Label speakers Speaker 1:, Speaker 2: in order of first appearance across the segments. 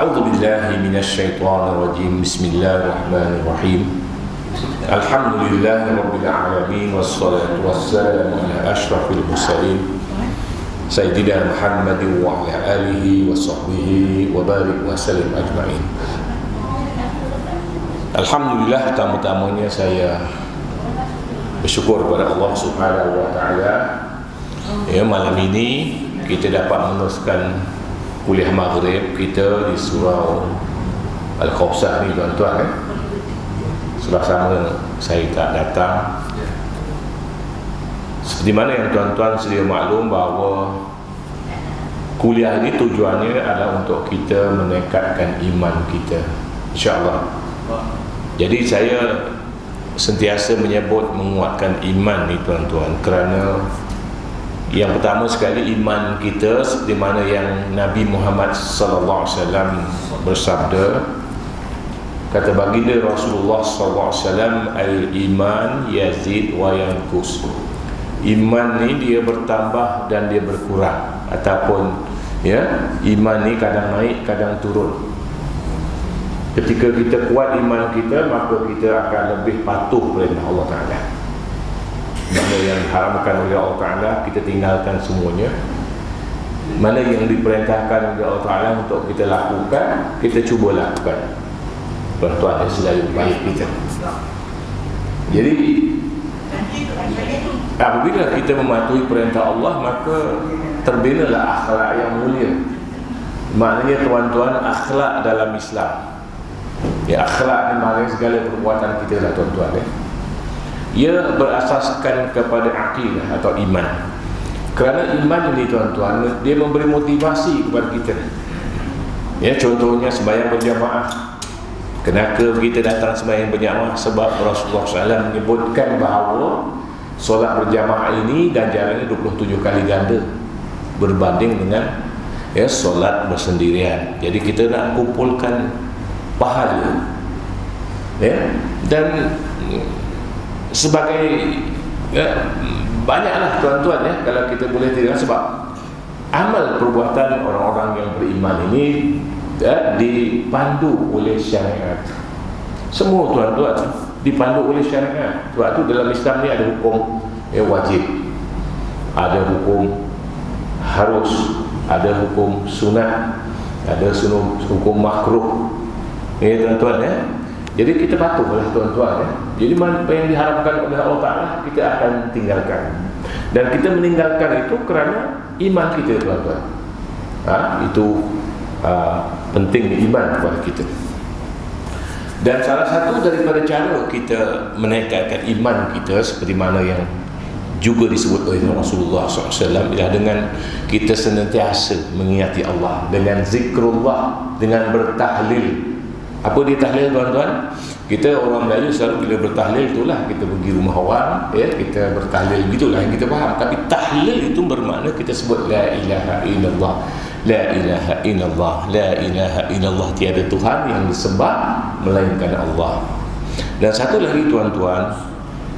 Speaker 1: A'udzu billahi minasyaitonir rajim. Bismillahirrahmanirrahim. Alhamdulillahi rabbil alamin wassalatu wassalamu ala asyrafil mursalin Sayyidina Muhammadin wa ala alihi wa sahbihi wa barik wa sallim ajma'in. Alhamdulillah, pertama-tamanya saya bersyukur kepada Allah Subhanahu wa taala. Malam ini kita dapat meneruskan kuliah maghrib kita di surau Al-Khausar ni, tuan-tuan. Sudah sama saya tak datang. Seperti mana yang tuan-tuan sedia maklum bahawa kuliah ini tujuannya adalah untuk kita meningkatkan iman kita, insya-Allah. Jadi saya sentiasa menyebut menguatkan iman ni, tuan-tuan, kerana yang pertama sekali iman kita seperti mana yang Nabi Muhammad sallallahu alaihi wasallam bersabda, kata baginda Rasulullah sallallahu alaihi wasallam, al-iman yazid wa yanqus. Iman ni dia bertambah dan dia berkurang, ataupun iman ni kadang naik kadang turun. Ketika kita kuat iman kita, maka kita akan lebih patuh perintah Allah Ta'ala. Mana yang diharamkan oleh Allah Ta'ala kita tinggalkan semuanya. Mana yang diperintahkan oleh Allah Ta'ala untuk kita lakukan, kita cuba lakukan. Tuan-tuan dan selalu baik kita. Jadi apabila kita mematuhi perintah Allah, maka terbinalah akhlak yang mulia. Maknanya, tuan-tuan, akhlak dalam Islam, akhlak ni maknanya segala perbuatan kita lah, tuan-tuan. Ia berasaskan kepada akidah atau iman. Kerana iman ini, tuan-tuan, dia memberi motivasi kepada kita. Contohnya sembahyang berjamaah. Kenapa kita datang sembahyang berjamaah? Sebab Rasulullah SAW menyebutkan bahawa solat berjamaah ini ganjarannya 27 kali ganda berbanding dengan solat bersendirian. Jadi kita nak kumpulkan pahala. Dan sebagai banyaklah, tuan-tuan, kalau kita boleh tidak, sebab amal perbuatan orang-orang yang beriman ini dipandu oleh syariat. Semua, tuan-tuan, dipandu oleh syariat. Sebab itu dalam Islam ni ada hukum wajib, ada hukum harus, ada hukum sunat, ada hukum makruh. Tuan-tuan, jadi kita patuh oleh tuan-tuan. Jadi apa yang diharapkan oleh Allah Ta'ala kita akan tinggalkan. Dan kita meninggalkan itu kerana iman kita, tuan-tuan. Itu penting iman kepada kita. Dan salah satu daripada cara kita menaikkan iman kita, seperti mana yang juga disebut oleh Rasulullah SAW, ialah dengan kita senantiasa mengingati Allah, dengan zikrullah, dengan bertahlil. Apa dia tahlil, tuan-tuan? Kita orang Melayu selalu bila bertahlil itulah kita pergi rumah orang, kita bertahlil, gitulah yang kita faham. Tapi tahlil itu bermakna kita sebut la ilaha illallah, la ilaha illallah, la ilaha illallah, tiada Tuhan yang disembah melainkan Allah. Dan satu lagi, tuan-tuan,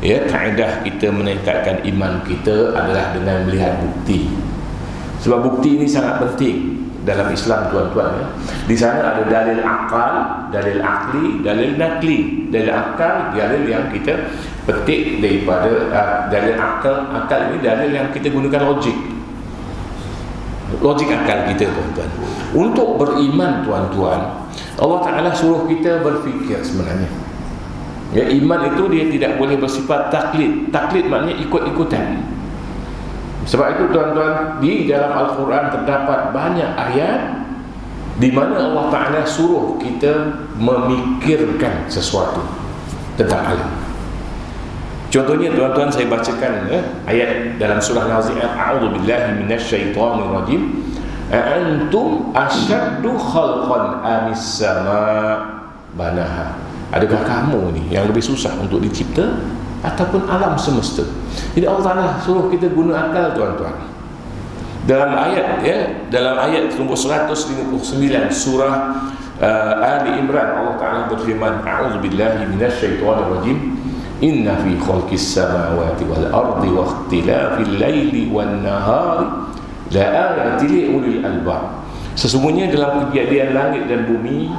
Speaker 1: kaedah kita meningkatkan iman kita adalah dengan melihat bukti. Sebab bukti ini sangat penting dalam Islam, tuan-tuan. Di sana ada dalil akal, dalil akli, dalil nakli. Dalil akal, dalil yang kita petik daripada dalil akal. Akal ini dalil yang kita gunakan logik akal kita, tuan-tuan. Untuk beriman, tuan-tuan, Allah Ta'ala suruh kita berfikir sebenarnya. Iman itu dia tidak boleh bersifat taklid. Taklid maknanya ikut-ikutan. Sebab itu, tuan-tuan, di dalam Al-Quran terdapat banyak ayat di mana Allah Ta'ala suruh kita memikirkan sesuatu tentang alam. Contohnya, tuan-tuan, saya bacakan ayat dalam surah Nazi'at. A'udzubillahi minasyaitonirrajim. Antum asyaddu khalqan amis sama' banaha. Adakah kamu ni yang lebih susah untuk dicipta ataupun alam semesta? Jadi Allah Ta'ala suruh kita guna akal, tuan-tuan. Dalam ayat nombor 159 surah Ali Imran, Allah Ta'ala berfirman, a'udzubillahi minasyaitonirrajim, inna fi khalqis samawati wal ardi wa ikhtilafil laili wan nahari la ayatin li ulil albab Sesungguhnya dalam kejadian langit dan bumi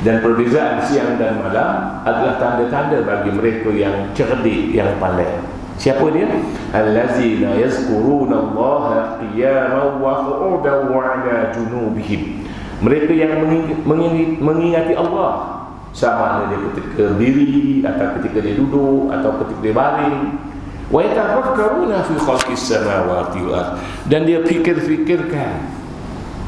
Speaker 1: dan perbezaan siang dan malam adalah tanda-tanda bagi mereka yang cerdik, yang pandai. Siapa dia? Allazina yazkurunallaha qiyaman wa qu'udan wa 'ala junubihim. Mereka yang mengingati Allah, sama ada dia ketika berdiri atau ketika dia duduk atau ketika dia baring. Wa yatafakkaruna fi khalqis samawati wal ard, dan dia fikir-fikirkan.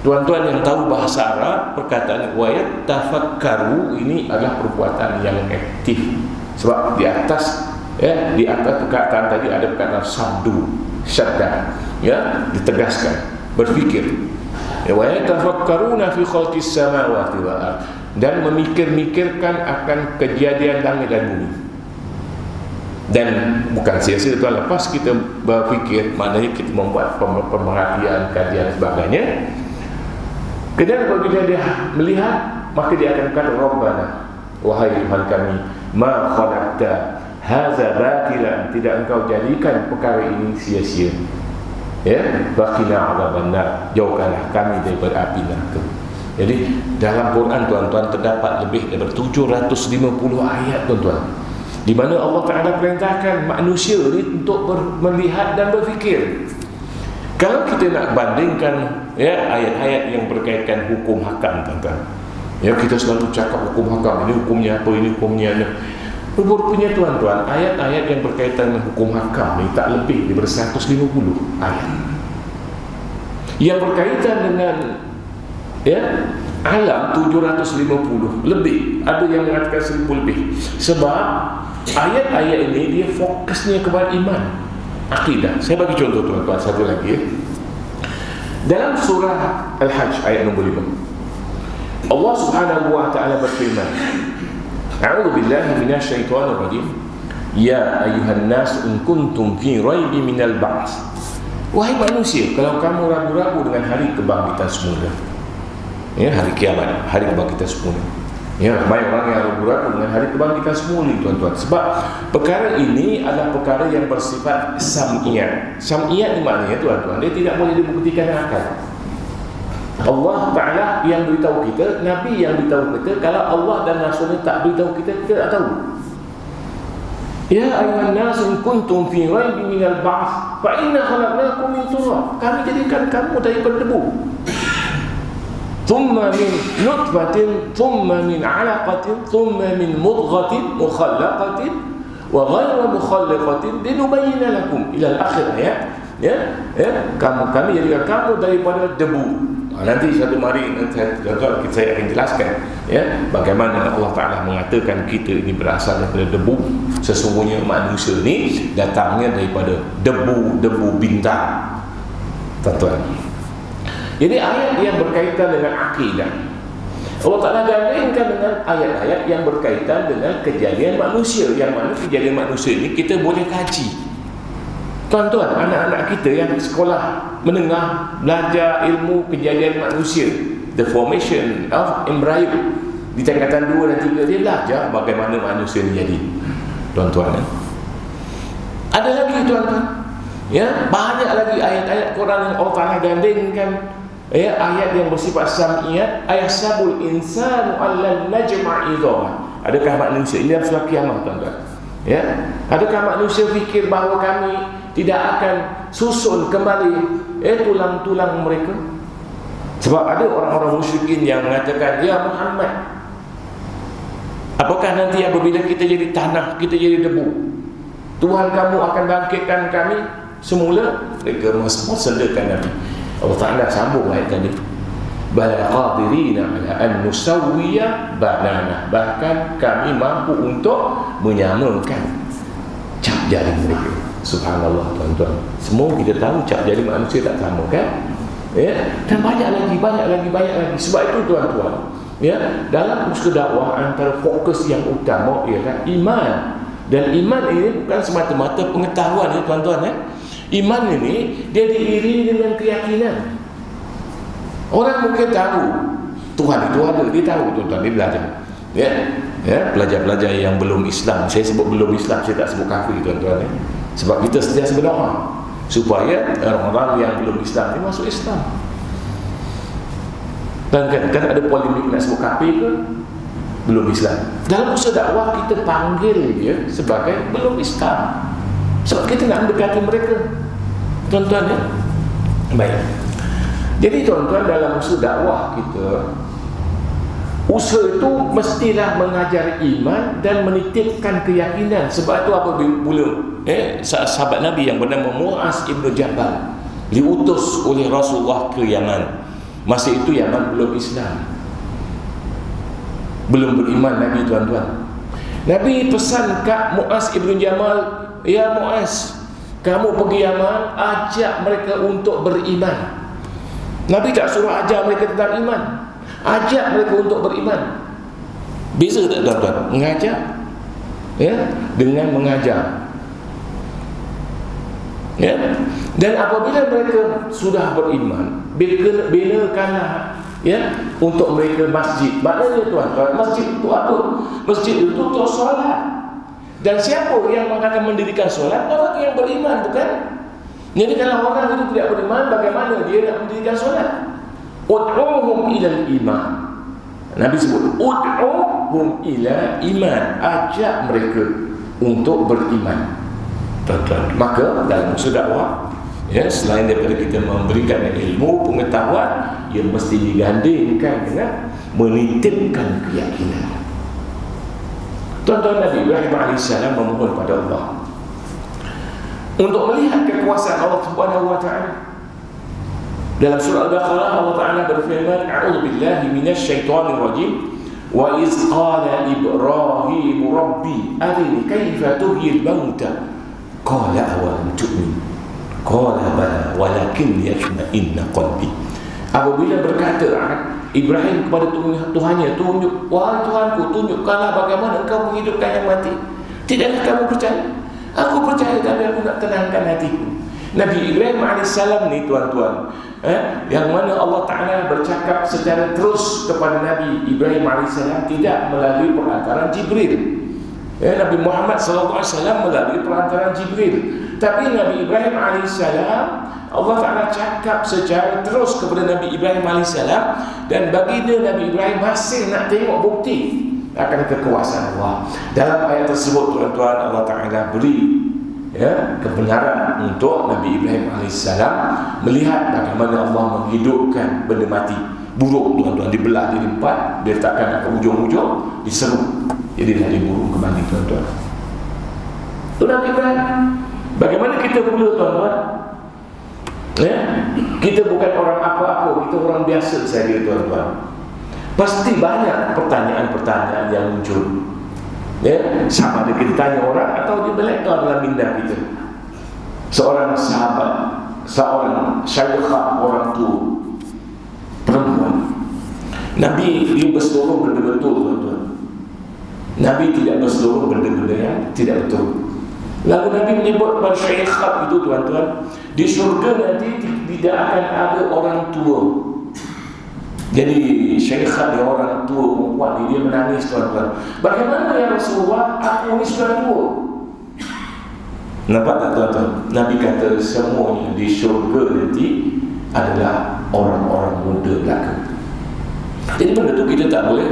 Speaker 1: Tuan-tuan yang tahu bahasa Arab, perkataan wa yatafakkaru ini adalah perbuatan yang aktif. Sebab di atas perkataan tadi ada perkataan sabdu, syadda, ya, ditegaskan, berfikir. Wa yatafakkaruna fi khalqis samawati wal ard, dan memikir-mikirkan akan kejadian langit dan bumi. Dan bukan sia-sia tuan, lepas kita berfikir, maknanya kita membuat pemerhatian, kajian sebagainya. Kemudian apabila dia melihat, maka dia akan kata, Rabbana, wahai Tuhan kami, ma khalaqta hadza batilan, tidak engkau jadikan perkara ini sia-sia. Ya, baqina 'adzabannar, jauhkanlah kami daripada api neraka. Jadi dalam Quran tuan-tuan terdapat lebih daripada 750 ayat tuan-tuan, di mana Allah Taala perintahkan manusia ini untuk melihat dan berfikir. Kalau kita nak bandingkan, ya, ayat-ayat yang berkaitan hukum hakam tuan-tuan, ya, kita selalu cakap hukum hakam, ini hukumnya apa, ini hukumnya apa. Rupanya tuan-tuan, ayat-ayat yang berkaitan dengan hukum hakam ni tak lebih daripada 150 ayat yang berkaitan dengan, ya, alam 750 lebih, ada yang mengatakan 1000 lebih. Sebab ayat-ayat ini dia fokusnya kepada iman, akidah. Saya bagi contoh tuan-tuan satu lagi, ya. Dalam surah Al-Hajj ayat nombor 5, Allah Subhanahu wa taala berfirman, A'udzu billahi minasyaitonir rajim. Ya ayuhan nas in kuntum fi raibin minal ba'ts. Wahai manusia, kalau kamu ragu-ragu dengan hari kebangkitan semula, ya, hari kiamat, hari kebangkitan semula, ya, banyak orang yang ragu-ragu dengan hari kebangkitan semula, tuan-tuan. Sebab perkara ini adalah perkara yang bersifat sam'iyat. Sam'iyat ni maknanya tuan-tuan, dia tidak boleh dibuktikan dengan akal. Allah Ta'ala yang beritahu kita, Nabi yang beritahu kita. Kalau Allah dan Rasulnya tak beritahu kita, kita tak tahu. Ya ayuhan nas in kuntum fi raibin minal ba'ts fa inna khalaqnakum min turab. Kami jadikan kamu daripada debu. Thumma min nutfatin, thumma min 'alaqatin, thumma min mudghatin mukhallaqatin wa ghayra mukhallaqatin linubayyana lakum ila al-akhir, ya. Kami jadikan kamu daripada debu. Nanti satu hari saya akan jelaskan, ya, bagaimana Allah Ta'ala mengatakan kita ini berasal daripada debu. Sesungguhnya manusia ni datangnya daripada debu bintang, tuan-tuan. Jadi ayat yang berkaitan dengan akidah Allah Ta'ala gandingkan dengan ayat-ayat yang berkaitan dengan kejadian manusia, yang mana kejadian manusia ini kita boleh kaji. Tuan-tuan, anak-anak kita yang sekolah menengah belajar ilmu kejadian manusia, the formation of embryo, di tingkatan 2 dan 3, dia belajar bagaimana manusia ini jadi, tuan-tuan. Ada lagi tuan-tuan, ya, banyak lagi ayat-ayat Quran yang Allah Ta'ala gandingkan, ya, ayat yang bersifat sam'iyat. Ayasabul insanu allan najma' idhamah. Adakah manusia ini dalam surah kiamat, tuan-tuan, ya, adakah manusia fikir bahawa kami tidak akan susun kembali tulang-tulang mereka? Sebab ada orang-orang musyrikin yang mengatakan, ya Muhammad, apakah nanti apabila kita jadi tanah, kita jadi debu, Tuhan kamu akan bangkitkan kami semula? Mereka mensedakan Nabi. Allah Ta'ala sambung ayat tadi, bala qadirina ala an nusawwiya banana, bahkan kami mampu untuk menyamakan cap jari mereka. Subhanallah, tuan-tuan. Semua kita tahu cap jari manusia tak sama, kan? Ya, dan banyak lagi. Sebab itu tuan-tuan, ya, dalam usaha dakwah antara fokus yang utama ialah iman. Dan iman ini bukan semata-mata pengetahuan, ya tuan-tuan, ya. Iman ini dia diiringi dengan keyakinan. Orang mungkin tahu Tuhan itu ada, dia tahu, tuan-tuan, dia belajar. Ya, pelajar-pelajar yang belum Islam, saya sebut belum Islam, saya tak sebut kafir, tuan-tuan, ya. Sebab kita sentiasa berdoa supaya orang-orang yang belum Islam ini masuk Islam. Kan ada polemik nak sebut kafir ke? Belum Islam. Dalam usaha dakwah kita panggil dia sebagai belum Islam. Sebab kita nak mendekati mereka. Tuan-tuan ya. Baik. Jadi tuan-tuan, dalam usaha dakwah kita, usaha itu mestilah mengajar iman dan menitipkan keyakinan. Sebab itu apabila sahabat Nabi yang bernama Muaz ibn Jabal diutus oleh Rasulullah ke Yaman. Masa itu Yaman belum Islam, belum beriman Nabi, tuan-tuan. Nabi pesan kat Muaz ibn Jabal, ya Muaz, kamu pergi Yaman, ajak mereka untuk beriman. Nabi tak suruh ajak mereka tentang iman, ajak mereka untuk beriman. Beza tak tuan-tuan? Mengajak dengan mengajar. Dan apabila mereka sudah beriman, binakanlah untuk mereka masjid. Maknanya tuan-tuan, masjid itu apa? Masjid itu untuk solat. Dan siapa yang akan mendirikan solat? Orang yang beriman, bukan? Jadi kalau orang itu tidak beriman, bagaimana dia nak mendirikan solat? Ud'uhum ilal iman. Nabi sebut ud'uhum ila iman, ajak mereka untuk beriman. Maka dalam usaha dakwah, selain daripada kita memberikan ilmu, pengetahuan, ia mesti digandingkan dengan menitipkan keyakinan. Tuan-tuan, Nabi Ibrahim AS memohon pada Allah untuk melihat kekuasaan Allah Subhanahu wa taala. Dalam surah Al-Baqarah Allah Taala berfirman, "A'udzu billahi minasyaitonir rajim. Wa iz qala Ibrahim rabbi arini kaifa tuhyil mauta." Qala awalam tu'min. Qala bala walakin liyatma'inna qalbi. Apabila berkata Ibrahim kepada Tuhannya, tunjuk, wahai Tuhanku, tunjukkanlah bagaimana engkau menghidupkan yang mati. Tidakkah kamu percaya? Aku percaya, tapi aku nak tenangkan hatiku. Nabi Ibrahim AS ni tuan-tuan, yang mana Allah Ta'ala bercakap secara terus kepada Nabi Ibrahim AS, tidak melalui perantaran Jibril. Nabi Muhammad SAW melalui perantaran Jibril. Tapi Nabi Ibrahim AS, Allah Ta'ala cakap secara terus kepada Nabi Ibrahim AS. Dan baginda Nabi Ibrahim masih nak tengok bukti akan kekuasaan Allah. Dalam ayat tersebut tuan-tuan, Allah Ta'ala beri kebenaran untuk Nabi Ibrahim AS melihat bagaimana Allah menghidupkan benda mati. Buruk tuan-tuan dibelah jadi 4, dia letakkan ke ujung-ujung, diseru, jadilah dia burung kembali tuan-tuan. Itu Nabi Ibrahim. Bagaimana kita pula tuan-tuan? Kita bukan orang apa-apa, kita orang biasa saja tuan-tuan. Pasti banyak pertanyaan-pertanyaan yang muncul. Sama ada kita tanya orang atau dia meleka dalam minda kita. Seorang sahabat, seorang syaikhah, orang tua perempuan, Nabi dia berseluruh benda betul tuan-tuan. Nabi tidak berseluruh benda-benda yang tidak betul. Lalu Nabi menyebut kepada syaikhah itu tuan-tuan, di syurga nanti tidak akan ada orang tua. Jadi syaikhah dia orang tua perempuan, dia menangis tuan-tuan. Bagaimana ya Rasulullah, aku ni sudah tua. Nampak tak tuan-tuan? Nabi kata semuanya di syurga nanti adalah orang-orang muda belaka. Jadi benda tu kita tak boleh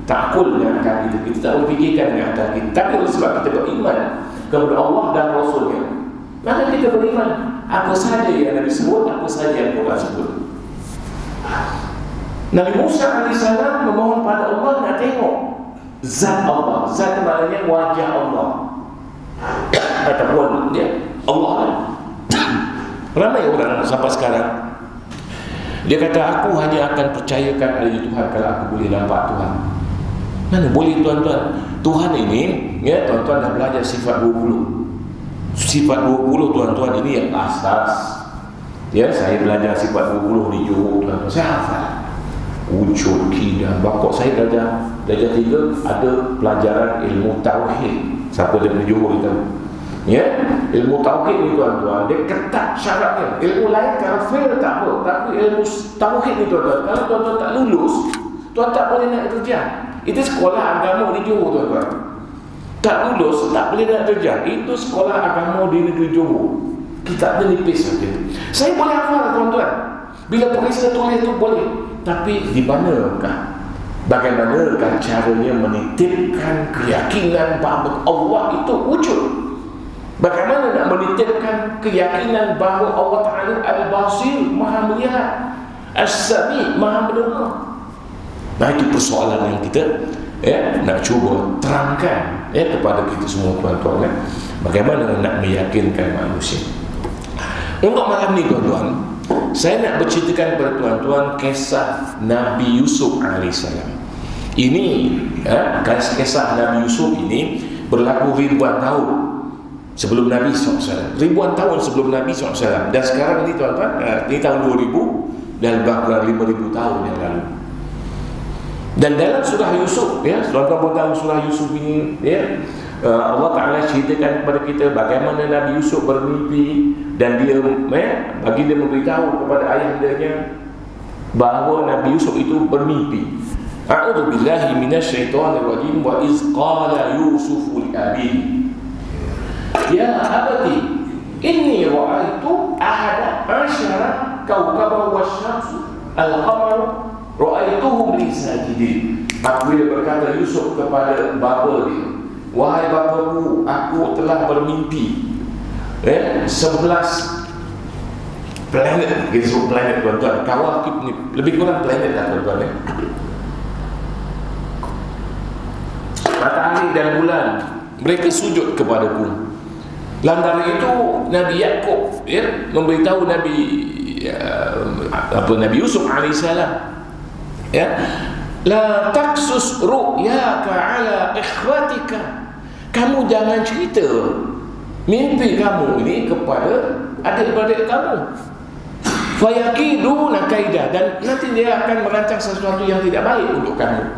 Speaker 1: takul dengan akal kita. Kita tak boleh fikirkan dengan akal kita. Tapi oleh sebab kita beriman kepada Allah dan Rasulnya, maka kita beriman apa sahaja yang Nabi sebut, apa sahaja yang Quran sebut. Nabi Musa AS memohon pada Allah nak tengok zat Allah. Zat maknanya wajah Allah ataupun Allah. Ramai orang sampai sekarang dia kata, aku hanya akan percayakan adanya Tuhan kalau aku boleh nampak Tuhan. Mana boleh tuan-tuan? Tuhan ini, tuan-tuan dah belajar sifat 20. Sifat 20 tuan-tuan ini yang asas. Saya belajar sifat 20 di Johor tuan-tuan. Saya hafal wujud, kidam, bakok. Saya belajar 3 ada pelajaran ilmu tauhid. Siapa dari Johor itu? Ilmu tauhid ni tuan-tuan, dia ketat syaratnya. Ilmu lain kalau fail tak apa, tapi ilmu tauhid ni tuan-tuan, kalau tuan-tuan tak lulus, tuan tak boleh nak kerja. Itu sekolah agama di Johor tuan-tuan. Tak lulus, tak boleh nak kerja. Itu sekolah agama di negeri Johor. Kitabnya nipis saja. Saya boleh hafal tuan-tuan. Bila pergi tulis itu boleh, tapi di manakah? Bagaimanakah caranya menitipkan keyakinan bahawa Allah itu wujud? Bagaimana nak menitipkan keyakinan bahawa Allah Ta'ala Al-Basir, Maha melihat, As-Sami, Maha mendengar? Nah, itu persoalan yang kita nak cuba terangkan kepada kita semua, tuan-tuan. Bagaimana nak meyakinkan manusia. Untuk malam ni, tuan-tuan, saya nak berceritakan kepada tuan-tuan kisah Nabi Yusuf AS. Ini kisah Nabi Yusuf ini berlaku ribuan tahun sebelum Nabi SAW. Ribuan tahun sebelum Nabi SAW. Dan sekarang ni, tuan-tuan, ini tahun 2000 dan bahkan 5,000 tahun yang lalu. Dan dalam surah Yusuf, tuan-tuan pun tahu surah Yusuf ini, Allah Ta'ala ceritakan kepada kita bagaimana Nabi Yusuf bermimpi, dan dia bagi dia memberitahu kepada ayahandanya bahawa Nabi Yusuf itu bermimpi. A'udzu billahi minasyaitonir rajim. Wa iz qala Yusuf li abihi ya abati inni ra'aitu ahada asyara kawkaban wasyamsu al-qamara ra'aituhum li sajidin. Apabila berkata Yusuf kepada bapa dia, wahai bapaku, aku telah bermimpi 11 planet, kita sebut planet, tuan-tuan, kawakib ni lebih kurang planet lah, tuan-tuan. Matahari dan bulan mereka sujud kepadaku. Lantaran itu Nabi Yaqub memberitahu Nabi Yusuf alaihissalam, la taqsus ru'yaka ala ikhwatika, kamu jangan cerita mimpi kamu ini kepada adik-beradik kamu. Fayaqiduna kaidah, dan nanti dia akan merancang sesuatu yang tidak baik untuk kamu.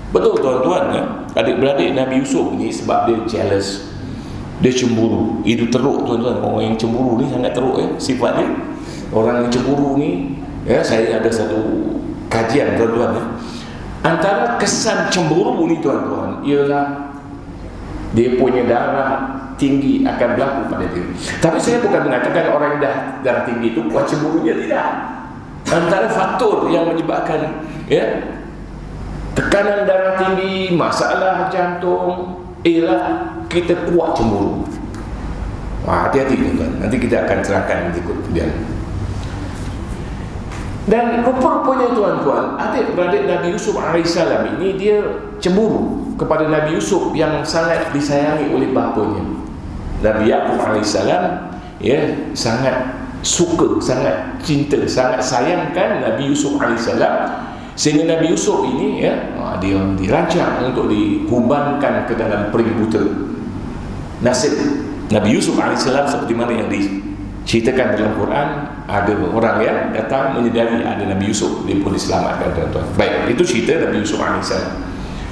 Speaker 1: Betul, tuan-tuan, adik-beradik Nabi Yusuf ini sebab dia jealous, dia cemburu. Itu teruk, tuan-tuan. Orang yang cemburu ni sangat teruk sifat dia. Orang yang cemburu ni, saya ada satu kajian, tuan-tuan. Antara kesan cemburu ni, tuan-tuan, ialah dia punya darah tinggi akan berlaku pada dia. Tapi saya bukan mengatakan orang yang darah tinggi itu kuat cemburunya, tidak. Antara faktor yang menyebabkan tekanan darah tinggi, masalah jantung, ialah kita kuat cemburu. Hati-hati, tuan-tuan. Nanti kita akan terangkan berikut kemudian. Dan rupa-rupanya, tuan-tuan, adik-beradik Nabi Yusuf AS ini dia cemburu kepada Nabi Yusuf yang sangat disayangi oleh bapanya. Nabi Yaqub AS sangat suka, sangat cinta, sangat sayangkan Nabi Yusuf AS, sehingga Nabi Yusuf ini dia dirancang untuk dikumbankan ke dalam peri buta. Nasib Nabi Yusuf AS seperti mana yang diceritakan dalam Quran, ada orang yang datang menyedari ada Nabi Yusuf, dia pun diselamatkan, tuan-tuan. Baik, itu cerita Nabi Yusuf AS.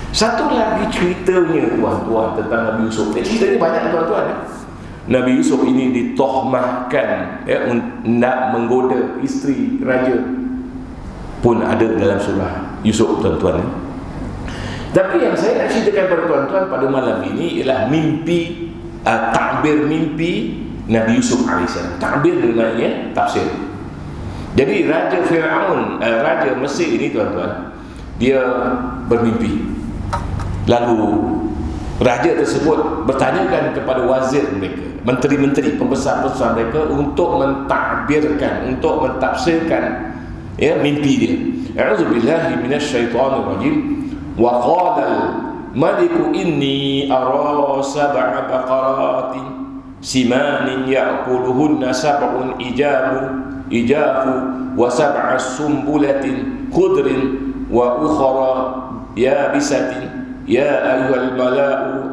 Speaker 1: Satu lagi ceritanya, tuan-tuan, tentang Nabi Yusuf. Ceritanya banyak, tuan-tuan. Nabi Yusuf ini ditohmahkan nak menggoda isteri raja, pun ada dalam surah Yusuf, tuan-tuan. Tapi yang saya nak ceritakan kepada tuan-tuan pada malam ini ialah mimpi, takbir mimpi Nabi Yusuf AS. Takbir dengannya tafsir. Jadi Raja Fir'aun, Raja Mesir ini, tuan-tuan, dia bermimpi. Lalu raja tersebut bertanyakan kepada wazir mereka, menteri-menteri, pembesar-pembesar mereka untuk mentakbirkan, untuk mentafsirkan mimpi dia. A'udzubillahi minasyaitonirrajim. Wa qala al-maliku inni ara sab'a baqaratin simanin ya'kuluhunna sab'un ijafu wa sab'a sumbulatin khudrin wa ukhra yabisatin ya ayyuhal mala'u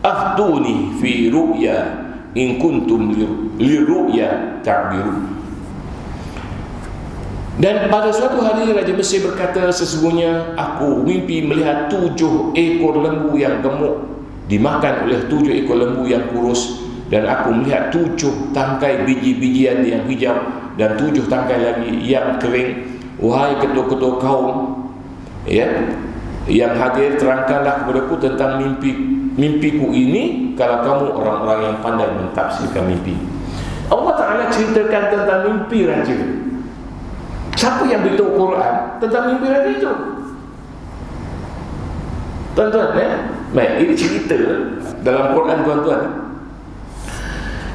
Speaker 1: aftuni fi ru'ya in kuntum liru'ya ta'birun. Dan pada suatu hari Raja Mesir berkata, sesungguhnya aku mimpi melihat 7 ekor lembu yang gemuk dimakan oleh 7 ekor lembu yang kurus, dan aku melihat 7 tangkai biji-bijian yang hijau dan 7 tangkai lagi yang kering. Wahai ketua-ketua kaum yang hadir, terangkanlah kepadaku tentang mimpiku ini kalau kamu orang-orang yang pandai mentafsirkan mimpi. Allah Ta'ala ceritakan tentang mimpi raja. Siapa yang beritahu Quran tentang mimpi raja itu? Tuan-tuan, baik, ini cerita dalam Quran, tuan-tuan.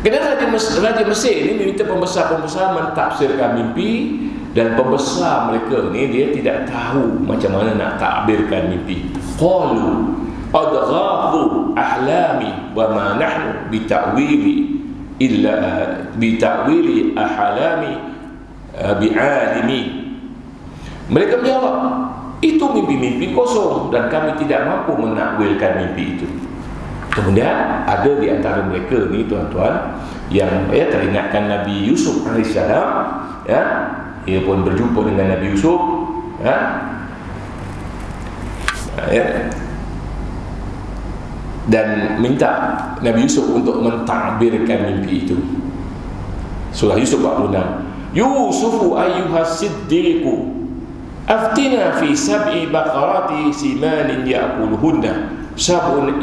Speaker 1: Kerana Raja Mesir ini meminta pembesar-pembesar mentafsirkan mimpi, dan pembesar mereka ni dia tidak tahu macam mana nak takbirkan mimpi. Qalu adghafu ahlami wa ma nahnu bita'wili illa bita'wili ahlami bi'alimi. Mereka menjawab, itu mimpi-mimpi kosong dan kami tidak mampu menakwilkan mimpi itu. Kemudian ada di antara mereka ni, tuan-tuan, yang teringatkan Nabi Yusuf alaihissalam, ia pun berjumpa dengan Nabi Yusuf, dan minta Nabi Yusuf untuk mentakbirkan mimpi itu. Surah Yusuf 46. Yusufu ayyuhas siddiqu aftina fi sab'i baqarati simanin ya'kuluhunna sab'un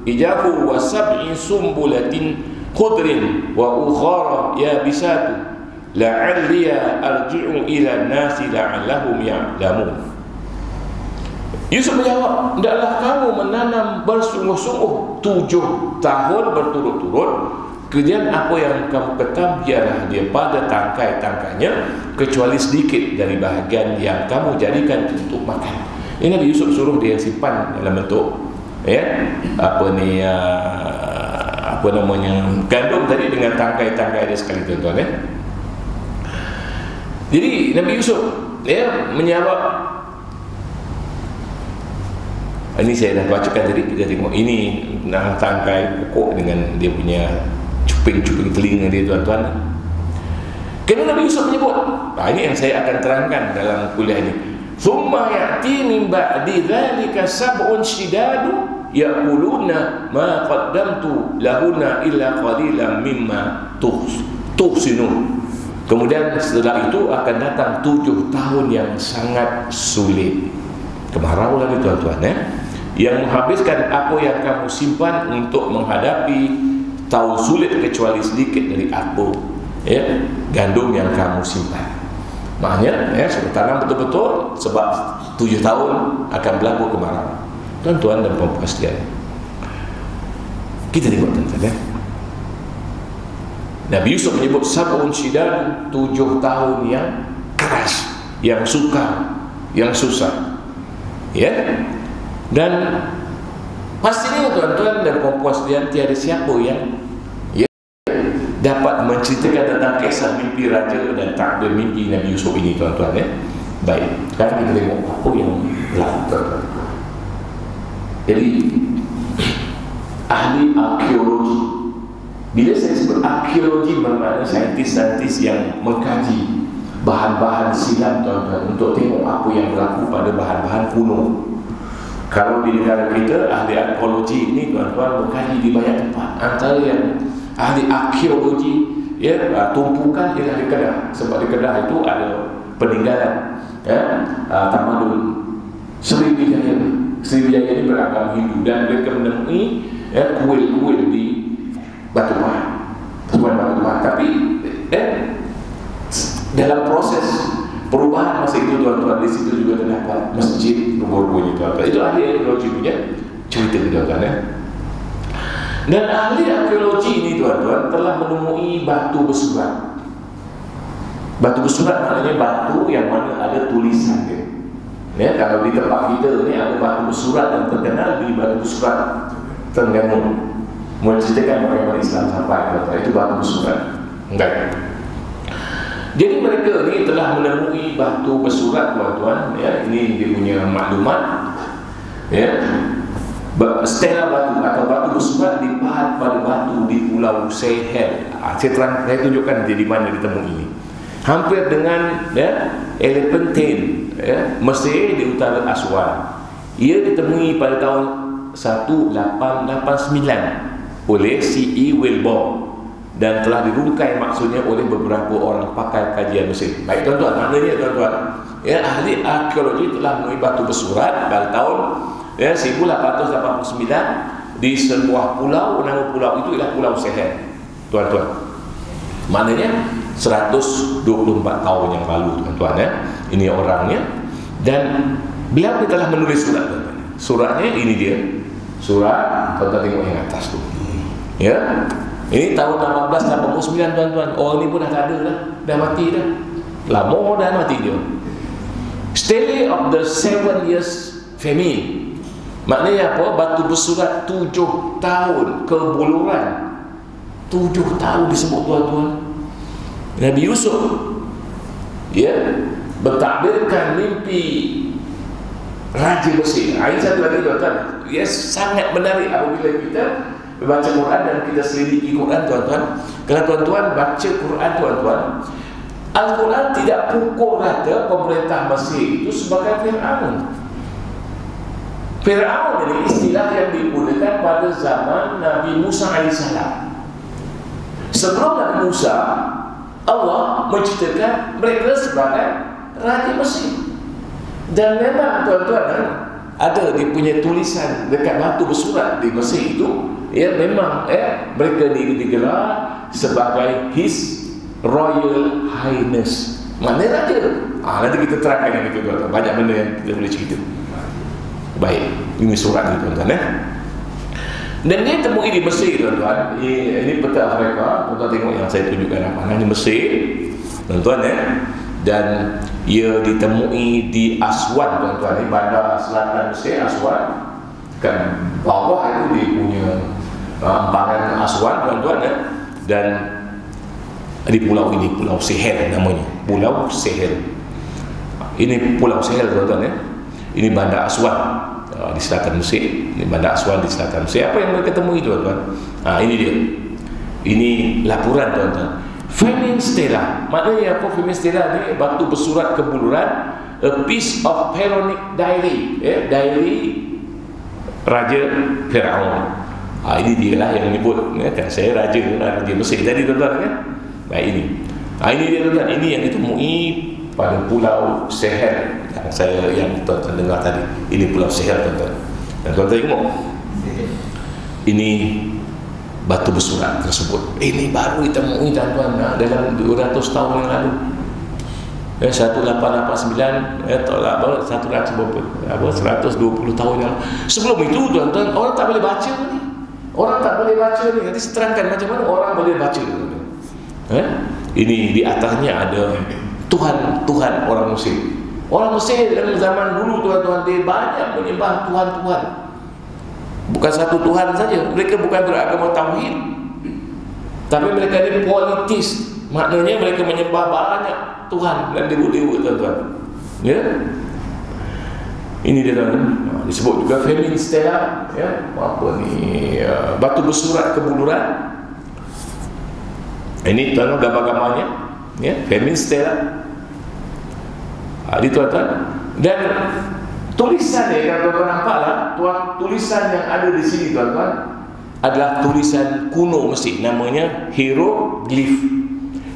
Speaker 1: ijafu wa sab'in sumbulatin khudrin wa ukhara yabisatu la'alliya arji'u ila nasi la'allahum ya'lamun. Yusuf menjawab, hendaklah kamu menanam bersungguh-sungguh 7 tahun berturut-turut, kemudian apa yang kamu ketam biarlah dia pada tangkai-tangkainya, kecuali sedikit dari bahagian yang kamu jadikan untuk makan. Ini Nabi Yusuf suruh dia simpan dalam bentuk gandum tadi dengan tangkai-tangkai dia sekali, tuan-tuan. Jadi Nabi Yusuf menjawab, ini saya dah bacakan tadi, kita tengok ini tangkai pokok dengan dia punya cuping-cuping telinga dia, tuan-tuan. Kerana Nabi Yusuf menyebut, ini yang saya akan terangkan dalam kuliah ini. Thumma ya'ti min ba'di dhalika sab'un shidadu ya'kuluna ma qaddamtu lahuna illa qalilan mimma tuhsinun. Kemudian setelah itu akan datang 7 tahun yang sangat sulit, kemarau lagi, tuan-tuan, yang menghabiskan apa yang kamu simpan untuk menghadapi tahun sulit, kecuali sedikit dari apa gandum yang kamu simpan. Maknanya sudah tanam betul-betul, sebab 7 tahun akan berlaku kemarau. Tuan-tuan dan puan-puan sekalian, kita tengok, tuan-tuan, Nabi Yusuf menyebut sab'un syidad, 7 tahun yang keras, yang sukar, yang susah, dan pastinya, tuan-tuan dan puan-puan sekalian, tiada siapa yang dapat menceritakan tentang kisah mimpi raja dan takbir mimpi Nabi Yusuf ini, tuan-tuan. Baik, sekarang kita tengok apa yang berlaku, tuan-tuan. Jadi ahli arkeologi, bila saya sebut arkeologi, bermakna saintis-saintis yang mengkaji bahan-bahan silam, tuan-tuan, untuk tengok apa yang berlaku pada bahan-bahan kuno. Kalau di negara kita, ahli arkeologi ini, tuan-tuan, mengkaji di banyak tempat. Antara yang ahli arkeologi tumpukan ialah di Kedah, sebab di Kedah itu ada peninggalan tamadun Sriwijaya. Sriwijaya ini beragam Hindu, dan mereka menemui kuil-kuil di Batu Pahat, tapi dalam proses perubahan masa itu, tuan-tuan, di situ juga terdapat masjid rubuh-rubuhnya, tuan-tuan. Itu ahli arkeologi punya cerita, tuan-tuan. Dan ahli arkeologi ini, tuan-tuan, telah menemui batu bersurat. Batu bersurat maknanya batu yang mana ada tulisan dia. Kalau di tempat kita ni ada batu bersurat yang terkenal di batu bersurat Terengganu. Menceritakan bagaimana Islam sampai, tuan-tuan, itu batu bersurat. Jadi mereka ni telah menemui batu bersurat, tuan-tuan. Ini dia punya maklumat. Stela batu atau batu bersurat dipahat pada batu di Pulau Seychelles. Saya tunjukkan di mana ditemui ini. Hampir dengan Elephantine, Mesir di utara Aswan. Ia ditemui pada tahun 1889 oleh C.E. Wilbur dan telah dirungkai maksudnya oleh beberapa orang pakar kajian Mesir. Baik, tuan-tuan, maknanya, tuan-tuan, ahli arkeologi telah menemui batu bersurat pada tahun 1889 di sebuah pulau. Nama pulau itu ialah Pulau Seychelles, tuan-tuan. Maknanya 124 tahun yang lalu, tuan-tuan ya. Ini orangnya, dan beliau telah menulis surat, tuan-tuan. Suratnya ini dia. Surat, tuan-tuan tengok yang atas tu. Ya. Ini tahun 1889, tuan-tuan. Orang ni pun dah tak ada dah. Dah mati dah. Lama dah mati dia. Stele of the 7 years famine. Maknanya apa? Batu bersurat 7 tahun kebuluran. 7 tahun disebut, tuan-tuan. Nabi Yusuf bertakbirkan mimpi Raja Mesir. Ini satu lagi, tuan-tuan. Sangat menarik apabila kita baca Quran dan kita selidiki Quran, tuan-tuan. Kalau tuan-tuan baca Quran, tuan-tuan, Al-Quran tidak pukul rata pemerintah Mesir itu sebagai Fir'aun. Fir'aun ini istilah yang digunakan pada zaman Nabi Musa AS. Sebelum Nabi Musa, Allah menceritakan mereka sebagai Raja Mesir. Dan memang, tuan-tuan, ada dia punya tulisan dekat batu bersurat di Mesir itu, memang mereka ni digelar sebagai His Royal Highness. Maknanya raja. Nanti kita terangkan yang itu, tuan-tuan. Banyak benda yang kita boleh cerita. Baik, ini surat ni, tuan-tuan. Dan dia temui di Mesir, tuan-tuan. Ini peta Afrika. Tuan-tuan tengok yang saya tunjukkan apa. Ini Mesir, tuan-tuan dan ia ditemui di Aswan, tuan-tuan. Ini bandar selatan Mesir, Aswan. Kan bawah itu dia punya empangan Aswan, tuan-tuan. Dan di pulau ini, Pulau Sehel namanya. Pulau Sehel. Ini Pulau Sehel, tuan-tuan. Ini bandar Aswan di selatan Mesir. Ini bandar Aswan di selatan Mesir. Apa yang mereka temui, tuan-tuan? Ini dia. Ini laporan, tuan-tuan. Famine Stela. Maknanya apa Famine Stela ni? Batu bersurat kebuluran, a piece of pharaonic diary. Diary Raja Fir'aun. Ini dia lah yang menyebut kan saya Raja Mesir tadi, tuan-tuan. Baik, ini. Ini dia, tuan-tuan. Ini yang ditemui pada Pulau Sehel yang tuan-tuan dengar tadi. Ini Pulau Sehel, tuan-tuan. Dan tuan-tuan tengok, ini batu bersurat tersebut. Ini baru ditemui, tuan-tuan, dalam 200 tahun yang lalu. 1889, 120 tahun yang lalu. Sebelum itu, tuan-tuan, orang tak boleh baca ni. Orang tak boleh baca ni. Nanti saya terangkan macam mana orang boleh baca, tuan-tuan. Ini di atasnya ada Tuhan orang Mesir. Orang Mesir dalam zaman dulu, tuan-tuan, dia banyak menyembah Tuhan-Tuhan. Bukan satu Tuhan saja. Mereka bukan beragama tauhid, tapi mereka ni politis. Maknanya mereka menyembah banyak Tuhan dan dewa-dewa, tuan-tuan. Ini dia, tuan-tuan. Disebut juga Famine Stela. Apa ni? Batu bersurat kebuluran. Ini, tuan-tuan, gambar-gambarnya. Famine Stela. Ini, tuan-tuan. Dan tulisan ni, kalau tuan-tuan nampaklah, tulisan yang ada di sini, tuan-tuan, adalah tulisan kuno Mesir. Namanya hieroglif.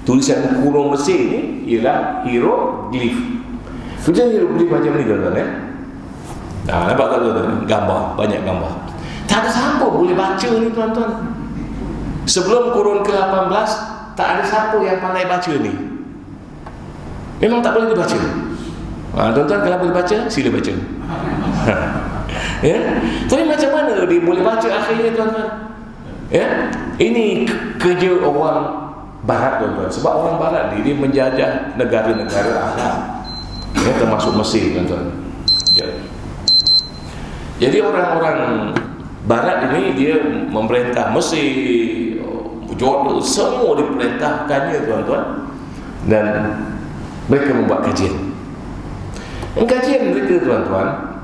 Speaker 1: Tulisan kuno Mesir ni ialah hieroglif. Tulisan hieroglif macam ni, tuan-tuan. Nampak tak, tuan-tuan? Gambar, banyak gambar. Tak ada siapa boleh baca ni, tuan-tuan. Sebelum kurun ke-18, tak ada siapa yang pandai baca ni. Memang tak boleh dibaca. Tuan-tuan, kalau boleh baca, sila baca. Tapi macam mana dia boleh baca akhirnya, tuan-tuan? Ini kerja orang Barat, tuan-tuan. Sebab orang Barat ni, dia menjajah negara-negara Arab, termasuk Mesir, tuan-tuan. Jadi orang-orang Barat ini dia memerintah Mesir, Jordan, semua diperintahkannya, tuan-tuan. Dan mereka membuat kajian. Kajian mereka, tuan-tuan,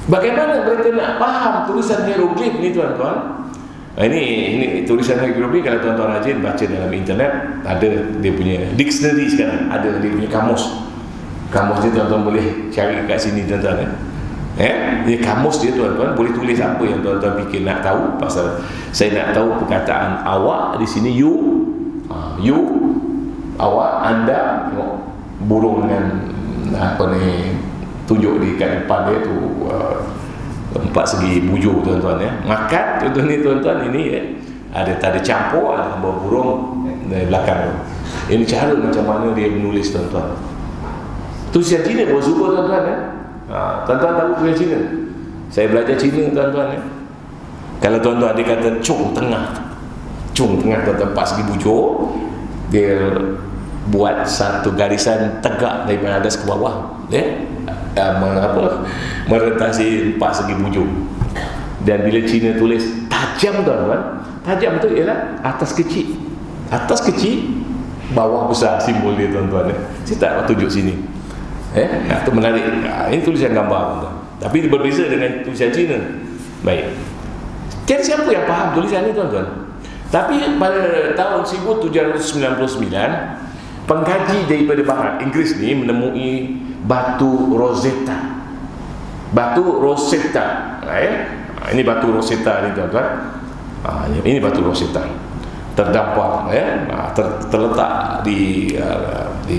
Speaker 1: bagaimana mereka nak faham tulisan hieroglif ni, tuan-tuan. Ini tulisan hieroglif, kalau tuan-tuan rajin baca dalam internet, ada dia punya dictionary sekarang, ada dia punya kamus. Kamus dia, tuan-tuan boleh cari kat sini, tuan-tuan. Dia kamus dia, tuan-tuan, boleh tulis apa yang tuan-tuan fikir nak tahu. Pasal saya nak tahu perkataan awak di sini, you, awak, anda. Tengok burung dengan apa ni, tunjuk di kat depan dia tu, empat segi bujur, tuan-tuan. Makat, contoh ni, tuan-tuan, ini ada tanda campur, ada hamba burung dari belakang tu. Ini cara macam mana dia menulis, tuan-tuan. Tulisan Cina pun suka, tuan-tuan ya. Tuan-tuan tahu tulisan Cina? Saya belajar Cina, tuan-tuan ya. Kalau tuan-tuan dia kata cung tengah, tuan-tuan pas segi bujur, dia buat satu garisan tegak daripada atas ke bawah, ya, merentasi empat segi bujur. Dan bila Cina tulis tajam, tuan-tuan, tajam tu ialah atas kecil, bawah besar simbol dia, tuan-tuan ya. Saya tak tunjuk sini, itu menarik. Ini tulisan gambar, tuan-tuan, tapi berbeza dengan tulisan Cina. Baik, jadi siapa yang faham tulisan ini, tuan-tuan? Tapi pada tahun 1799, pengkaji daripada barat Inggeris ni menemui batu Rosetta. Ini batu Rosetta ni, tuan-tuan. Ini batu Rosetta terdampar, terletak di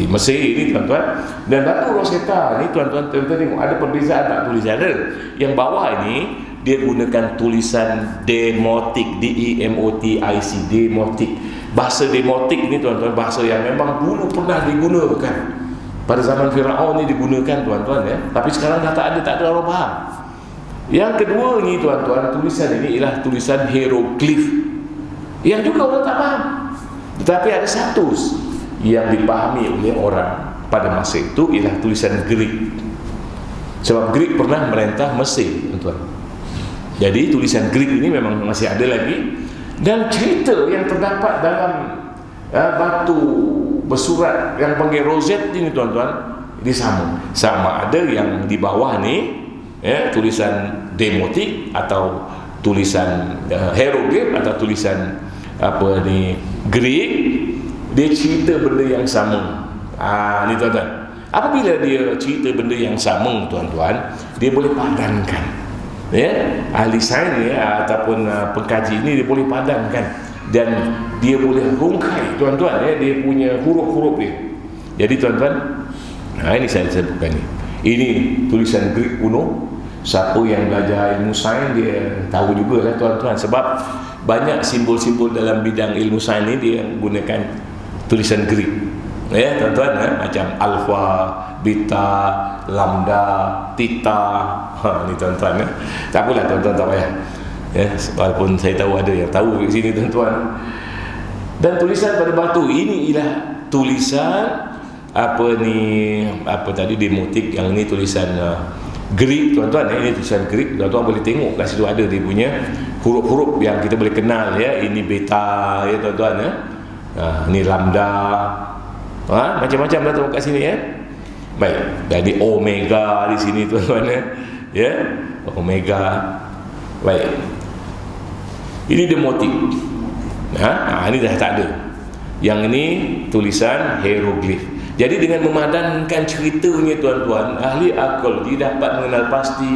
Speaker 1: Mesir ini, tuan-tuan. Dan batu Rosetta ni, tuan-tuan tengok ada perbezaan tak tulisan dia. Yang bawah ini dia gunakan tulisan demotik, D-E-M-O-T-I-C, demotik. Bahasa demotik ni, tuan-tuan, bahasa yang memang dulu pernah digunakan pada zaman Firaun ni, digunakan, tuan-tuan ya. Tapi sekarang dah tak ada orang faham. Yang kedua ni, tuan-tuan, tulisan ini ialah tulisan hieroglif yang juga orang tak faham. Tetapi ada satu yang dipahami oleh orang pada masa itu, ialah tulisan Greek. Sebab Greek pernah merentah Mesir, tuan-tuan. Jadi tulisan Greek ini memang masih ada lagi. Dan cerita yang terdapat dalam batu bersurat yang panggil Rosette ini, tuan-tuan, dia sama ada yang di bawah ni tulisan demotik atau tulisan hieroglif atau tulisan Greek. Dia cerita benda yang sama. Ni, tuan-tuan, apabila dia cerita benda yang sama, tuan-tuan, dia boleh padankan. Ahli sains ataupun pengkaji ini dia boleh padankan dan dia boleh rungkai, tuan-tuan, dia punya huruf-huruf dia. Jadi, tuan-tuan, ini saya sebutkan ni. Ini tulisan Greek kuno. Siapa yang belajar ilmu sains dia tahu jugalah, tuan-tuan, sebab banyak simbol-simbol dalam bidang ilmu sains ni dia gunakan tulisan Greek. Tuan-tuan, macam alfa, beta, lambda, theta. Ni, tuan-tuan, tak apalah, tuan-tuan, tak payah walaupun saya tahu ada yang tahu kat sini, tuan-tuan. Dan tulisan pada batu ini ialah tulisan demotik. Yang ni tulisan Greek, tuan-tuan. Ini tulisan Greek, tuan-tuan boleh tengok kat situ ada dia punya huruf-huruf yang kita boleh kenal Ini beta, tuan-tuan. Ini lambda, macam-macam dah tengok kat sini Baik, jadi omega di sini, tuan-tuan omega. Baik, ini demotik. Ini dah tak ada. Yang ini tulisan hieroglif. Jadi dengan memadankan ceritanya, tuan-tuan, ahli akal dia dapat mengenal pasti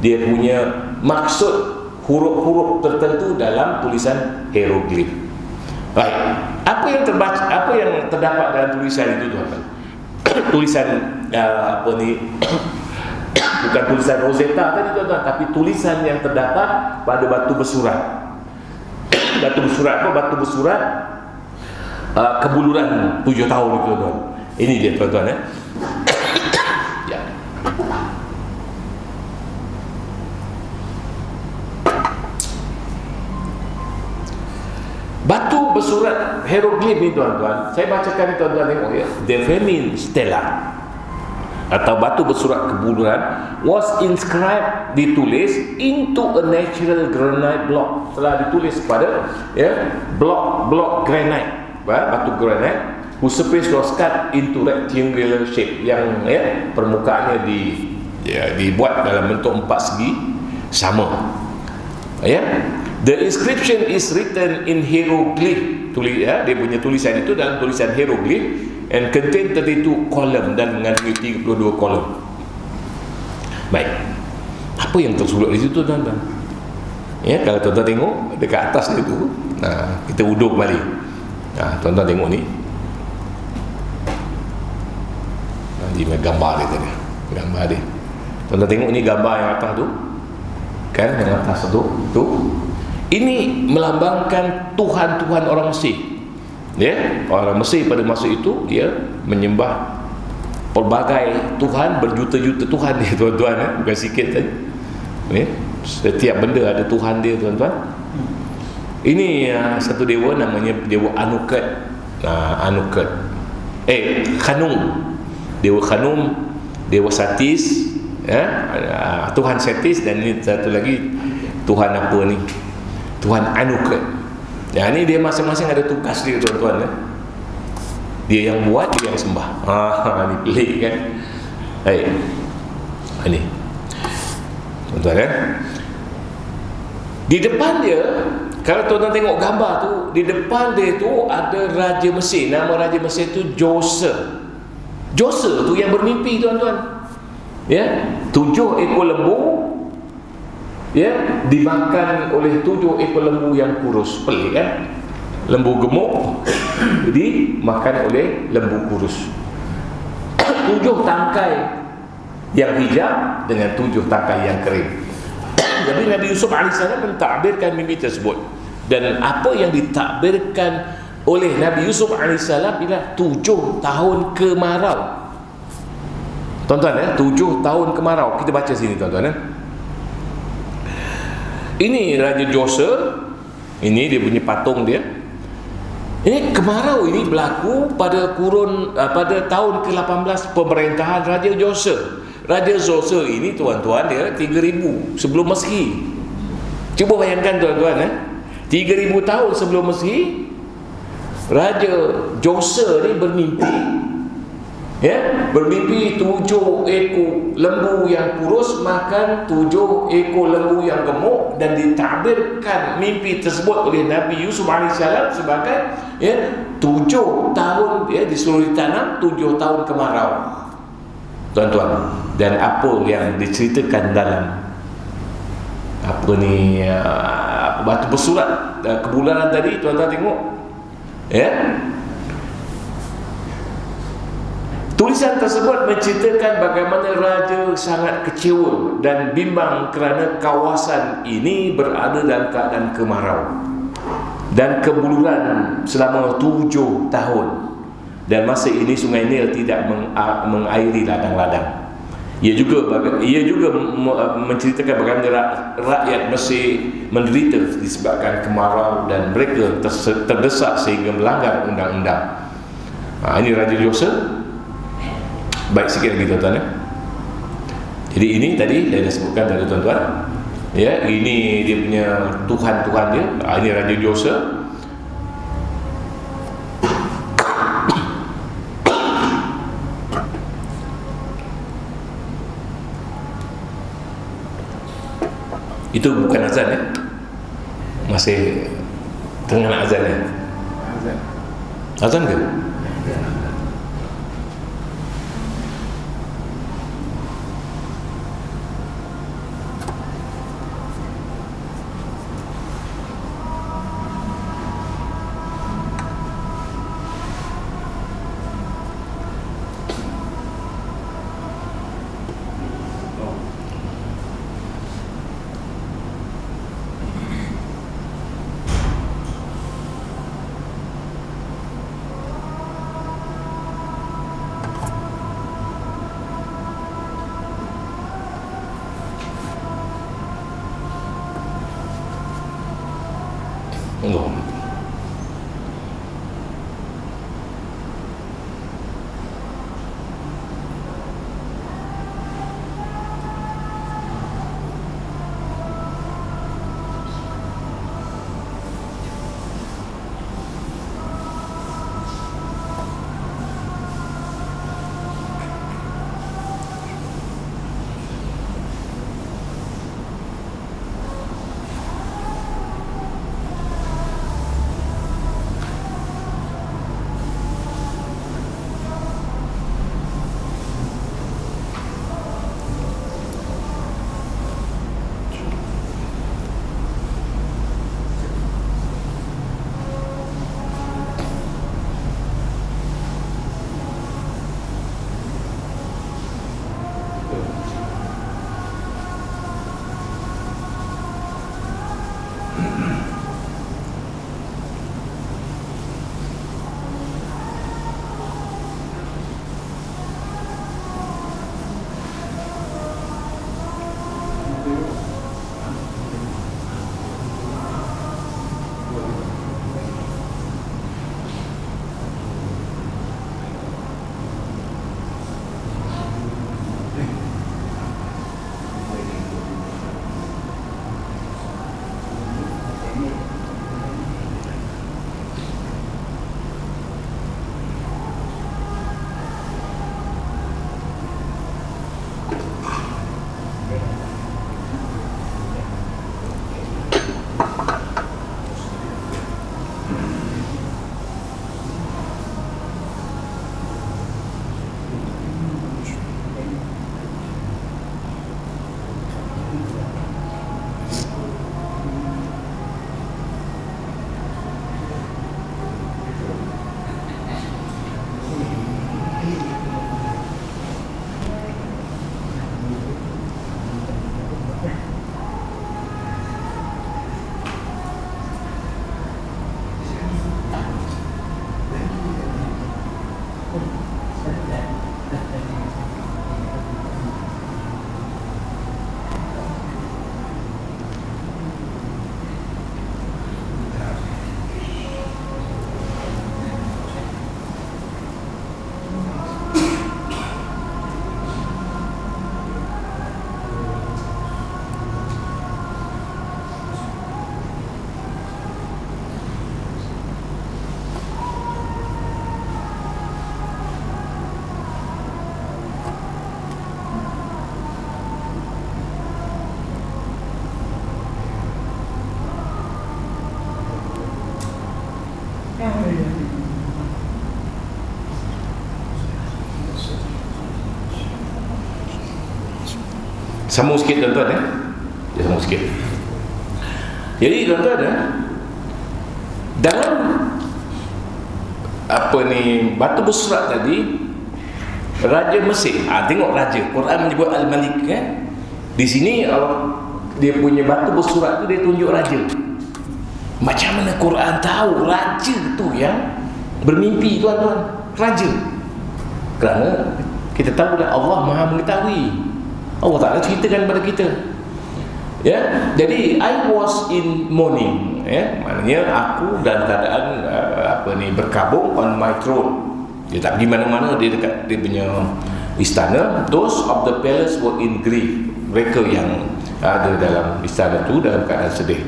Speaker 1: dia punya maksud huruf-huruf tertentu dalam tulisan hieroglif. Baik, apa yang terdapat dalam tulisan itu, tuan-tuan? Tulisan bukan tulisan Rosetta tadi, tuan-tuan, tapi tulisan yang terdapat pada batu bersurat. Batu bersurat kebuluran 7 tahun itu, tuan-tuan. Ini dia, tuan-tuan ya. Batu bersurat hieroglif ni, tuan-tuan, saya bacakan ni, tuan-tuan, tengok The Femin Stela atau batu bersurat kebuluran was inscribed, ditulis into a natural granite block. Telah ditulis pada blok granite, batu granite, whose surface was cut into rectangular shape, yang permukaannya dibuat dalam bentuk 4 segi sama. The inscription is written in hieroglyph. Dia punya tulisan itu dalam tulisan hieroglyph, and contain 32 kolom, dan mengandungi 32 kolom. Baik, apa yang tersuluk di situ, tuan-tuan? Kalau tuan-tuan tengok dekat atas itu, kita uduk balik. Tuan-tuan tengok ni. Dia gambar dia tadi. Gambar dia. Tuan-tuan tengok ni gambar yang atas tu. Kan, yang atas tu. Ini melambangkan Tuhan-Tuhan orang Mesir. Ya, orang Mesir pada masa itu dia menyembah pelbagai Tuhan, berjuta-juta Tuhan dia tuan-tuan, bukan sikit tadi. Ya, setiap benda ada Tuhan dia tuan-tuan. Ini satu dewa namanya dewa Anuket. Anuket. Khanum. Dewa Khanum, dewa Satis, Tuhan Satis, dan ini satu lagi Tuhan apa ni? Tuhan Anuket. Ini dia masing-masing ada tugas dia tuan-tuan. Dia yang buat, dia yang sembah. Ni pelik kan? Ini tuan-tuan di depan dia, kalau tuan-tuan tengok gambar tu, di depan dia tu ada Raja Mesir. Nama Raja Mesir tu Djoser. Djoser tu yang bermimpi tuan-tuan. 7 ekor lembu dimakan oleh 7 ekor lembu yang kurus. Pelik kan? Lembu gemuk dimakan oleh lembu kurus. 7 tangkai yang hijau dengan 7 tangkai yang kering. Jadi Nabi Yusuf AS mentakbirkan mimpi tersebut. Dan apa yang ditakbirkan oleh Nabi Yusuf AS ialah 7 tahun kemarau. Tuan-tuan 7 tahun kemarau. Kita baca sini tuan-tuan. Ini Raja Djoser. Ini dia punya patung dia. Ini kemarau ini berlaku pada tahun ke-18 pemerintahan Raja Djoser. Raja Djoser ini tuan-tuan dia 3000 sebelum Masehi. Cuba bayangkan tuan-tuan 3000 tahun sebelum Masehi, Raja Djoser ni bermimpi bermimpi 7 ekor lembu yang kurus makan 7 ekor lembu yang gemuk, dan ditakbirkan mimpi tersebut oleh Nabi Yusuf AS sebagai 7 tahun disuruh ditanam, 7 tahun kemarau tuan-tuan. Dan apa yang diceritakan dalam batu bersurat kebulanan tadi tuan-tuan tengok tulisan tersebut menceritakan bagaimana raja sangat kecewa dan bimbang kerana kawasan ini berada dalam keadaan kemarau dan kebuluran selama 7 tahun, dan masa ini sungai Nil tidak mengairi ladang-ladang. Ia juga menceritakan bagaimana rakyat Mesir menderita disebabkan kemarau dan mereka terdesak sehingga melanggar undang-undang. Ini Raja Djoser. Baik, sikit lagi tuan-tuan. Jadi ini tadi saya dah sebutkan tadi tuan-tuan. Ini dia punya Tuhan-Tuhan dia. Ini Raja Djoser. Itu bukan azan masih tengah nak azan azan ke? Sambung sikit tuan-tuan ya. Sambung sikit. Jadi tuan-tuan dalam batu bersurat tadi, Raja Mesir, tengok raja, Quran menyebut Al-Malik kan. Di sini dia punya batu bersurat tu dia tunjuk raja. Macam mana Quran tahu raja tu yang bermimpi tuan-tuan? Raja. Kerana kita tahu dah Allah Maha mengetahui. Allah Ta'ala ceritakan kepada kita. Ya, jadi I was in mourning. Ya, maknanya aku dalam keadaan berkabung on my throne. Dia tak pergi mana-mana, dia dekat dia punya istana. Those of the palace were in grief. Mereka yang ada dalam istana tu dalam keadaan sedih.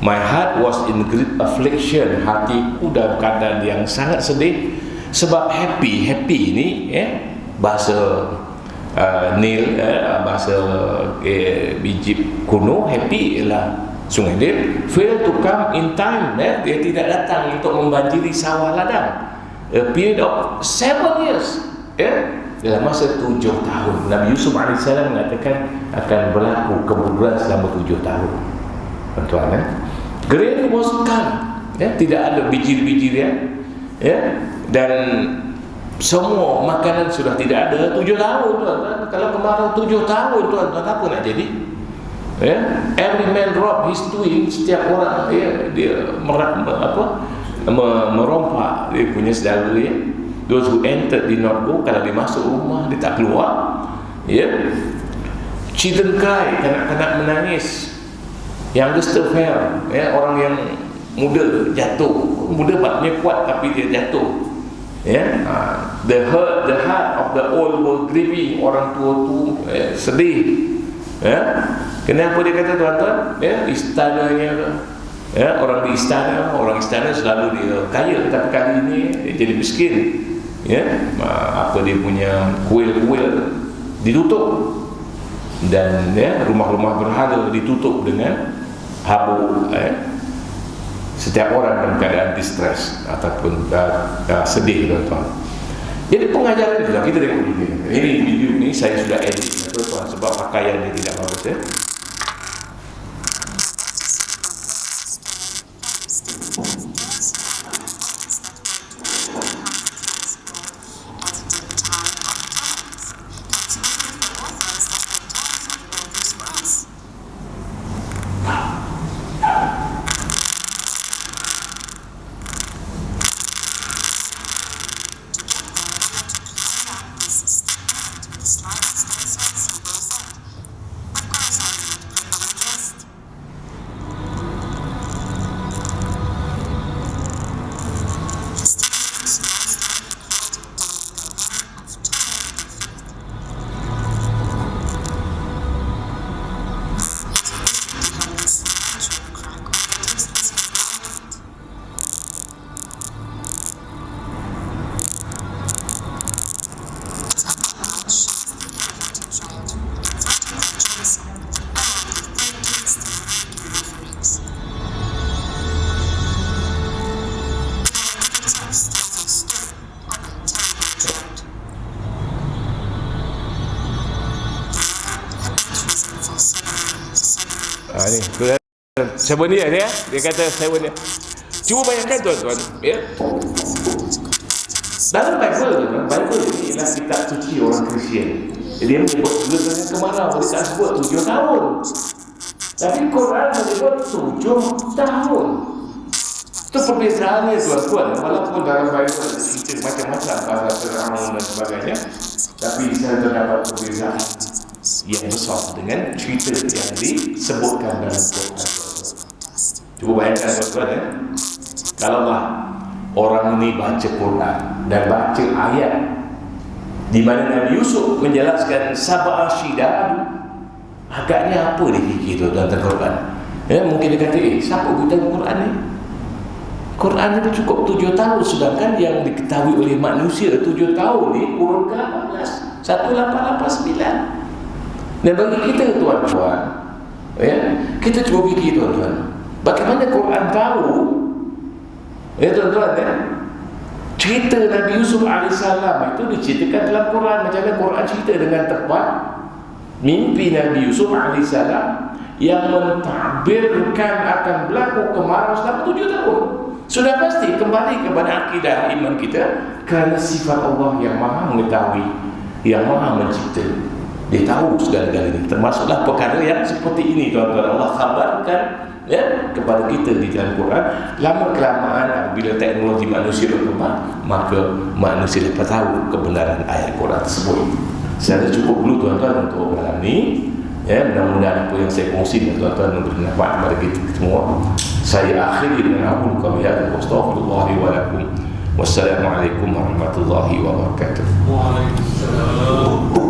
Speaker 1: My heart was in great affliction. Hatiku dalam keadaan yang sangat sedih. Sebab happy ni bahasa Nil, bahasa Egypt kuno, happy ialah Sungai Nil, fail to come in time, dia tidak datang untuk membanjiri sawah ladang. A period of 7 years, dalam masa 7 tahun. Nabi Yusuf AS mengatakan akan berlaku keburukan selama 7 tahun. Tuan-tuan, grain was gone, tidak ada biji-biji dan semua makanan sudah tidak ada. 7 tahun tuan-tuan. Kalau kemarau 7 tahun tuan-tuan, apa nak jadi? Every man rob his doing. Setiap orang dia merompak dia punya saudara dia. Those who entered did not go. Kalau dia masuk rumah dia tak keluar. Children cry, kanak-kanak menangis. Youngster fell, orang yang muda jatuh. Muda maknanya kuat tapi dia jatuh. The heart of the old were grieving. Orang tua tu sedih. Kenapa dia kata tuan-tuan? Istananya, orang di istana, orang istana selalu dia kaya, tapi kali ini dia jadi miskin. Dia punya kuil-kuil ditutup dan rumah-rumah berhala ditutup dengan habuk. Setiap orang dalam keadaan distress ataupun sedih tuan-tuan. Jadi pengajaran juga kita tengok ini video ni saya sudah edit tuan-tuan sebab pakaian dia tidak bagus ni. Siapa ni dia? Dia kata siapa dia? Cuba bayangkan tuan-tuan, dalam Bible ni ialah kitab suci orang Kristian. Dia menyebut gerangan kemarau, dia tak sebut 7 tahun. Tapi Quran menyebut 7 tahun. Itu perbezaannya tuan-tuan. Walaupun dalam Bible ada cerita macam-macam pasal Fir'aun dan sebagainya, tapi di sana terdapat perbezaan yang besar dengan cerita yang disebutkan dalam Quran. Cuba bayangkan tuan-tuan ya. Kalaulah orang ini baca Quran dan baca ayat di mana Nabi Yusuf menjelaskan sab'a syidad, agaknya apa dia fikir tu dalam Quran? Ya, mungkin dia kata, siapa buta Quran ni? Quran itu cukup 7 tahun, sedangkan yang diketahui oleh manusia 7 tahun ni kurun ke-18, 1889. Dan bagi kita tuan-tuan, ya, kita cuba fikir tuan-tuan, bagaimana Quran tahu, ya tuan-tuan ya, cerita Nabi Yusuf AS itu diceritakan dalam Quran. Macam mana Quran cerita dengan tepat mimpi Nabi Yusuf AS yang mentadbirkan akan berlaku kemarau selama 7 tahun. Sudah pasti kembali kepada akidah iman kita, kerana sifat Allah yang maha mengetahui, yang maha mencipta. Dia tahu segala-galanya, termasuklah perkara yang seperti ini tuan-tuan. Allah khabarkan ya kepada kita di dalam Quran. Lama-kelamaan bila teknologi manusia berkembang, maka manusia dapat tahu kebenaran ayat Quran tersebut. Saya cukup dulu tuan-tuan untuk malam ni. Ya, mudah-mudahan apa yang saya kongsi dengan tuan-tuan memberi manfaat kepada kita semua. Saya akhiri dengan aqulu qawli hadza wa astaghfirullahi wa lakum. Wassalamualaikum warahmatullahi wabarakatuh.
Speaker 2: Waalaikumsalam.